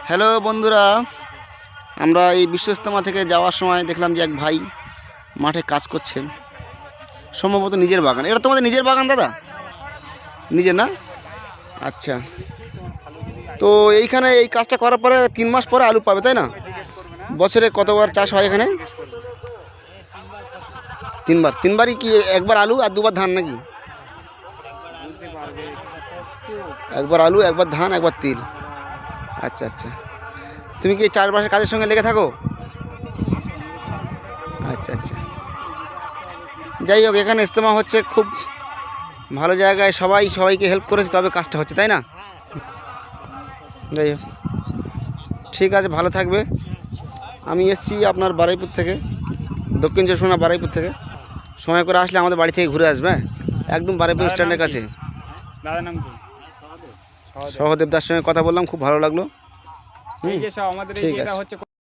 Hello বন্ধুরা, আমরা এই বিশ্ব ইজতেমা থেকে যাওয়ার সময় দেখলাম যে এক ভাই মাঠে কাজ করছে, সম্ভবত নিজের বাগান। এটা তোমাদের নিজের বাগান দাদা? নিজের না? আচ্ছা, তো এইখানে এই কাজটা করার পরে 3 মাস পরে আলু পাবে, তাই না? বছরে কতবার চাষ হয় এখানে? 3বার। 3বারই কি? একবার আলু আর 2বার ধান নাকি? একবার আলু, একবার ধান, একবার তিল। আচ্ছা আচ্ছা, তুমি কি চাষবাসের কাজের সঙ্গে লেগে থাকো? আচ্ছা আচ্ছা, যাই হোক, এখানে ইজতেমা হচ্ছে, খুব ভালো জায়গায়, সবাই সবাইকে হেল্প করেছে, তবে কাজটা হচ্ছে, তাই না? যাই হোক, ঠিক আছে, ভালো থাকবে। আমি এসেছি আপনার বারুইপুর থেকে, দক্ষিণ চব্বিশ পরগনা বারুইপুর থেকে। সময় করে আসলে আমাদের বাড়ি থেকে ঘুরে আসবে, একদম বারুইপুর স্ট্যান্ডের কাছে। দাদার নাম কি? সহদেব দার সঙ্গে কথা বললাম, খুব ভালো লাগলো। এই যে সব আমাদের ঠিক এটা আছে। হচ্ছে